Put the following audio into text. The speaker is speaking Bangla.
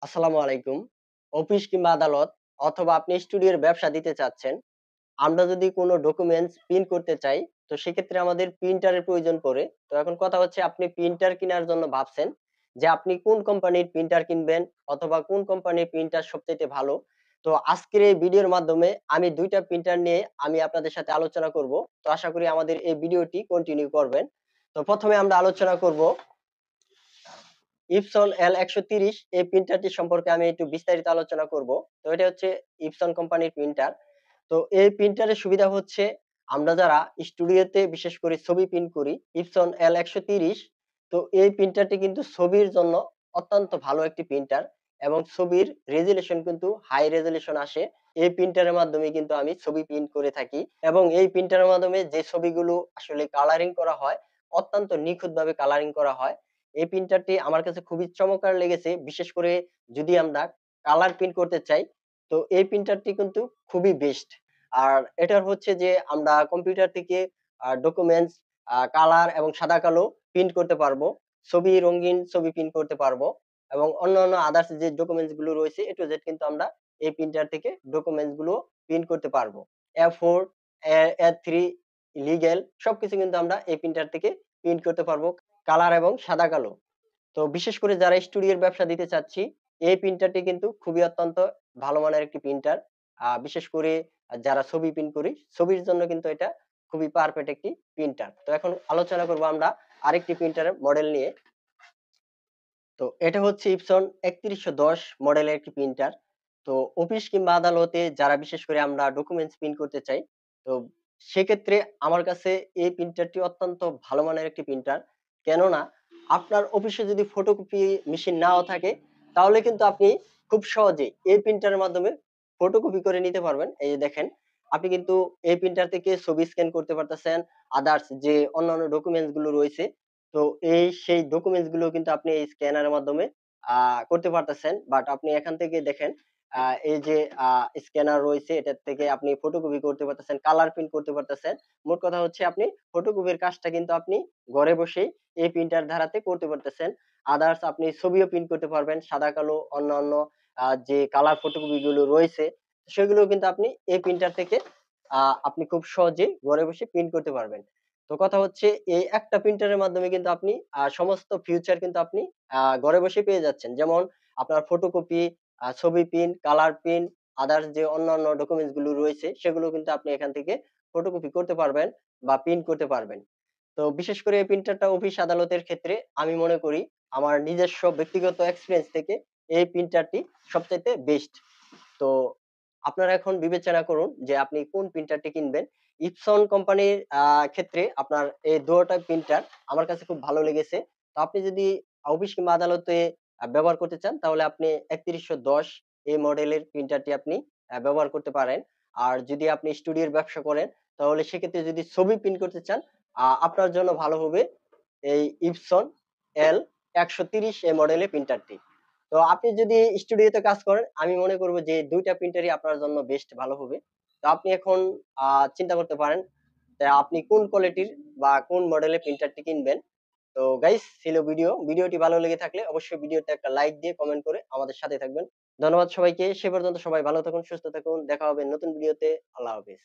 আসসালামু আলাইকুম। অফিস কিংবা আদালত অথবা আপনি স্টুডিওর ব্যবসা দিতে চাচ্ছেন। আমরা যদি কোনো ডকুমেন্টস প্রিন্ট করতে চাই, তো সেক্ষেত্রে আমাদের প্রিন্টারের প্রয়োজন পড়ে। তো এখন কথা হচ্ছে আপনি প্রিন্টার কিনার জন্য ভাবছেন যে আপনি কোন কোম্পানির প্রিন্টার কিনবেন অথবা কোন কোম্পানির প্রিন্টার সবচাইতে ভালো। তো আজকের এই ভিডিওর মাধ্যমে আমি ২ টা প্রিন্টার নিয়ে আমি আপনাদের সাথে আলোচনা করব। তো আশা করি আমাদের এই ভিডিওটি কন্টিনিউ করবেন। তো ১ম এ আমরা আলোচনা করব ইপসন L130 এই প্রিন্টারটি সম্পর্কে আমি একটু বিস্তারিত আলোচনা করব। তো এটা হচ্ছে ইপসন কোম্পানির প্রিন্টার। তো এই প্রিন্টারের সুবিধা হচ্ছে আমরা যারা স্টুডিওতে বিশেষ করে ছবি প্রিন্ট করি, ইপসন L130 তো এই প্রিন্টারটি কিন্তু ছবির জন্য অত্যন্ত ভালো একটি প্রিন্টার এবং ছবির রেজোলিউশন কিন্তু হাই রেজোলিউশন আসে। এই প্রিন্টারের মাধ্যমে কিন্তু আমি ছবি প্রিন্ট করে থাকি এবং এই প্রিন্টারের মাধ্যমে যে ছবিগুলো আসলে কালারিং করা হয়, অত্যন্ত নিখুঁতভাবে কালারিং করা হয়। এই প্রিন্টারটি আমার কাছে খুবই চমৎকার লেগেছে। বিশেষ করে যদি আমরা কালার প্রিন্ট করতে চাই, তো এই প্রিন্টারটি কিন্তু খুবই বেস্ট। আর এটার হচ্ছে যে আমরা কম্পিউটার থেকে ডকুমেন্টস কালার এবং সাদা কালো প্রিন্ট করতে পারবো। ছবি রঙিন ছবি প্রিন্ট করতে পারবো এবং অন্যান্য আদার্স যে ডকুমেন্টস গুলো রয়েছে A to Z কিন্তু আমরা এই প্রিন্টার থেকে ডকুমেন্টস গুলো প্রিন্ট করতে পারবো। A4, A3 লিগ্যাল সবকিছু কিন্তু আমরা এই প্রিন্টার থেকে প্রিন্ট করতে পারবো। কালার এবং সাদা কালো। তো বিশেষ করে যারা স্টুডিওর ব্যবসা দিতে চাচ্ছি, এই প্রিন্টারটি কিন্তু খুবই অত্যন্ত ভালো মানের একটি প্রিন্টার। বিশেষ করে যারা ছবি প্রিন্ট করি, ছবির জন্য কিন্তু এটা খুবই পারফেক্ট একটি প্রিন্টার। তো এখন আলোচনা করব আমরা আরেকটি প্রিন্টারের মডেল নিয়ে। তো এটা হচ্ছে ইপসন ৩১১০ মডেলের একটি প্রিন্টার। তো অফিস কিংবা আদালতে যারা বিশেষ করে আমরা ডকুমেন্টস প্রিন্ট করতে চাই, তো সেক্ষেত্রে আমার কাছে এই প্রিন্টারটি অত্যন্ত ভালো মানের একটি প্রিন্টার। কেননা আপনার অফিসে যদি ফটোকপি মেশিন নাও থাকে, তাহলে কিন্তু আপনি খুব সহজেই এই প্রিন্টারের মাধ্যমে ফটোকপি করে নিতে পারবেন। এই যে দেখেন, আপনি কিন্তু এই প্রিন্টার থেকে ছবি স্ক্যান করতে পারতেছেন। আদার্স যে অন্যান্য ডকুমেন্টস গুলো রয়েছে, তো সেই ডকুমেন্টস গুলো কিন্তু আপনি এই স্ক্যানারের মাধ্যমে আ করতে পারতেছেন। বাট আপনি এখান থেকে দেখেন আ এই যে স্ক্যানার রয়েছে এটার থেকে আপনি ফটোকপি করতে পারতেছেন, কালার প্রিন্ট করতে পারতেছেন। মোট কথা হচ্ছে আপনি ফটোকপির কাজটা কিন্তু আপনি ঘরে বসেই এই প্রিন্টার দ্বারাতে করতে পারতেছেন। আদার্স আপনি ছবিও প্রিন্ট করতে পারবেন। সাদা কালো অন্যান্য যে কালার ফটোকপি গুলো রয়েছে সেগুলোও কিন্তু আপনি এই প্রিন্টার থেকে আ আপনি খুব সহজেই ঘরে বসে প্রিন্ট করতে পারবেন। তো কথা হচ্ছে এই একটা প্রিন্টারের মাধ্যমে কিন্তু আপনি সমস্ত ফিউচার কিন্তু আপনি ঘরে বসে পেয়ে যাচ্ছেন। যেমন আপনার ফটোকপি, ছবি প্রিন্ট, কালার প্রিন্ট, আদার্স যে অন্যান্য ডকুমেন্টস গুলো রয়েছে সেগুলো কিন্তু আপনি এখান থেকে ফটোকপি করতে পারবেন বা প্রিন্ট করতে পারবেন। তো বিশেষ করে এই প্রিন্টারটা অফিস আদালতের ক্ষেত্রে আমি মনে করি আমার নিজস্ব ব্যক্তিগত এক্সপেরিয়েন্স থেকে এই প্রিন্টারটি সবচাইতে বেস্ট। তো আপনারা এখন বিবেচনা করুন যে আপনি কোন প্রিন্টারটি কিনবেন। ইপসন কোম্পানির ক্ষেত্রে আপনার এই দুটোটা প্রিন্টার আমার কাছে খুব ভালো লেগেছে। তো আপনি যদি অফিস কিংবা আদালতে ব্যবহার করতে চান তাহলে আপনি ৩১১০ এই মডেলের প্রিন্টারটি আপনি ব্যবহার করতে পারেন। আর যদি আপনি স্টুডিওর ব্যবসা করেন তাহলে সেক্ষেত্রে যদি ছবি প্রিন্ট করতে চান আপনার জন্য ভালো হবে এই ইপসন L130 এই মডেলের প্রিন্টারটি। তো আপনি যদি স্টুডিওতে কাজ করেন, আমি মনে করব যে ২ টা প্রিন্টারই আপনার জন্য বেস্ট ভালো হবে। তো আপনি এখন চিন্তা করতে পারেন যে আপনি কোন কোয়ালিটির বা কোন মডেলের প্রিন্টারটি কিনবেন। তো গাইস ছিল ভিডিও। ভিডিওটি ভালো লেগে থাকলে অবশ্যই ভিডিওতে একটা লাইক দিয়ে কমেন্ট করে আমাদের সাথে থাকবেন। ধন্যবাদ সবাইকে। সে পর্যন্ত সবাই ভালো থাকুন, সুস্থ থাকুন। দেখা হবে নতুন ভিডিওতে। আল্লাহ হাফেজ।